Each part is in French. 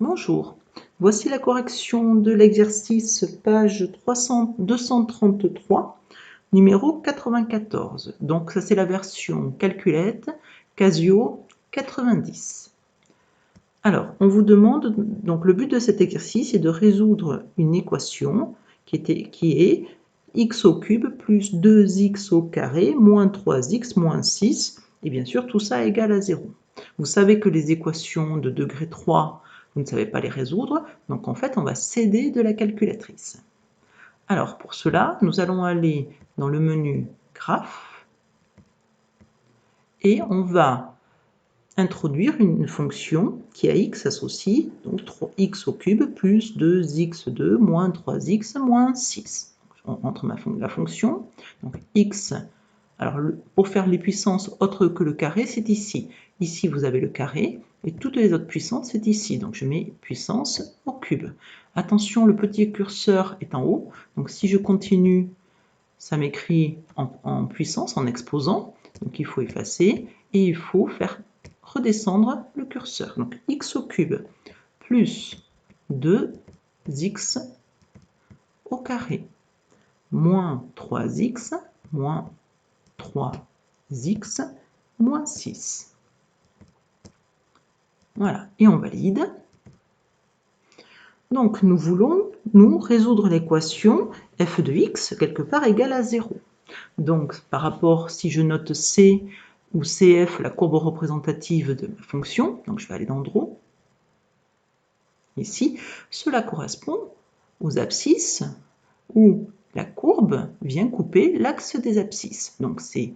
Bonjour, voici la correction de l'exercice page 233, numéro 94. Donc ça c'est la version Calculette Casio 90. Alors on vous demande, donc le but de cet exercice est de résoudre une équation qui est x au cube plus 2x au carré moins 3x moins 6, et bien sûr tout ça égale à 0. Vous savez que les équations de degré 3, vous ne savez pas les résoudre, donc en fait on va s'aider de la calculatrice. Alors pour cela, nous allons aller dans le menu Graphes et on va introduire une fonction qui à x associe, donc 3x au cube plus 2x2 moins 3x moins 6. On rentre la fonction, donc x. Alors, pour faire les puissances autres que le carré, c'est ici. Ici, vous avez le carré, et toutes les autres puissances, c'est ici. Donc, je mets puissance au cube. Attention, le petit curseur est en haut. Donc, si je continue, ça m'écrit en puissance, en exposant. Donc, il faut effacer, et il faut faire redescendre le curseur. Donc, x au cube plus 2x au carré moins 3x moins 3x moins 6. Voilà, et on valide. Donc nous voulons, résoudre l'équation f de x quelque part égale à 0. Donc par rapport, si je note C ou CF, la courbe représentative de ma fonction, donc je vais aller dans Draw, ici, cela correspond aux abscisses où la courbe vient couper l'axe des abscisses. Donc c'est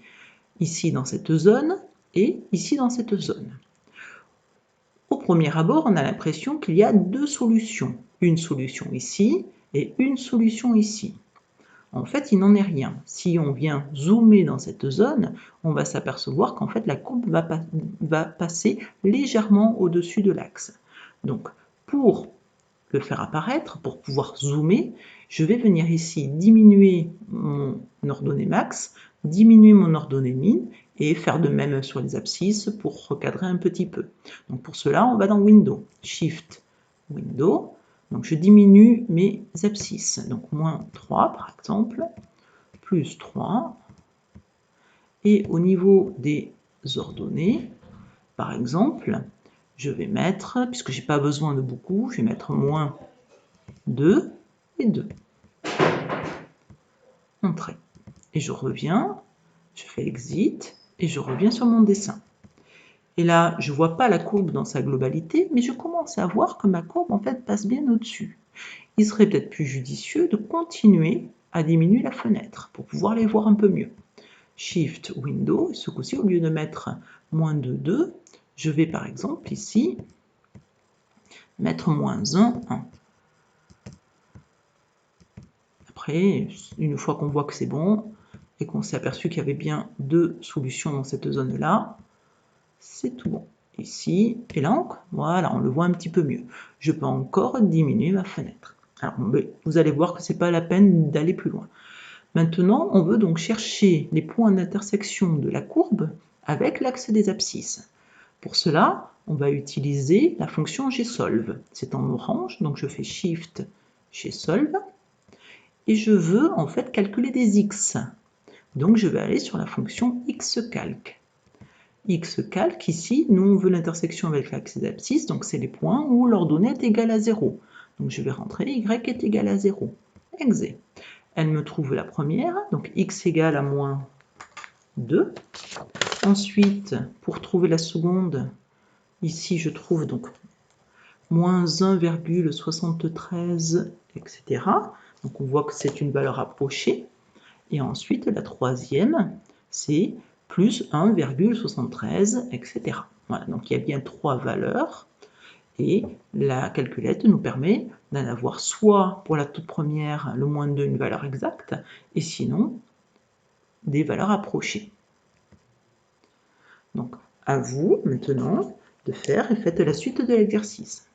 ici dans cette zone et ici dans cette zone. Au premier abord, on a l'impression qu'il y a deux solutions. Une solution ici et une solution ici. En fait, il n'en est rien. Si on vient zoomer dans cette zone, on va s'apercevoir qu'en fait, la courbe va passer légèrement au-dessus de l'axe. Donc, pour le faire apparaître, pour pouvoir zoomer, je vais venir ici diminuer mon ordonnée max, diminuer mon ordonnée min, et faire de même sur les abscisses pour recadrer un petit peu. Donc pour cela, on va dans Window, Shift, Window. Donc je diminue mes abscisses. Donc moins 3 par exemple, plus 3. Et au niveau des ordonnées, par exemple, je vais mettre, puisque je n'ai pas besoin de beaucoup, je vais mettre moins 2 et 2. Entrée. Et je reviens, je fais Exit, et je reviens sur mon dessin. Et là, je ne vois pas la courbe dans sa globalité, mais je commence à voir que ma courbe, en fait, passe bien au-dessus. Il serait peut-être plus judicieux de continuer à diminuer la fenêtre pour pouvoir les voir un peu mieux. Shift Window, et ce coup-ci, au lieu de mettre moins 2, 2, je vais par exemple ici mettre moins 1, 1. Après, une fois qu'on voit que c'est bon, et qu'on s'est aperçu qu'il y avait bien deux solutions dans cette zone-là, c'est tout bon. Ici, et là, voilà, on le voit un petit peu mieux. Je peux encore diminuer ma fenêtre. Alors, vous allez voir que ce n'est pas la peine d'aller plus loin. Maintenant, on veut donc chercher les points d'intersection de la courbe avec l'axe des abscisses. Pour cela, on va utiliser la fonction gsolve. C'est en orange, donc je fais Shift gsolve. Et je veux en fait calculer des x. Donc je vais aller sur la fonction xcalc. Xcalc, ici, nous on veut l'intersection avec l'axe des abscisses, donc c'est les points où l'ordonnée est égale à 0. Donc je vais rentrer y est égal à 0. Exe. Elle me trouve la première, donc x égale à moins 2. Ensuite, pour trouver la seconde, ici je trouve donc moins 1,73, etc. Donc on voit que c'est une valeur approchée. Et ensuite, la troisième, c'est plus 1,73, etc. Voilà, donc il y a bien trois valeurs. Et la calculette nous permet d'en avoir soit pour la toute première, le moins 2, une valeur exacte, et sinon, des valeurs approchées. Donc, à vous maintenant de faire et faites la suite de l'exercice.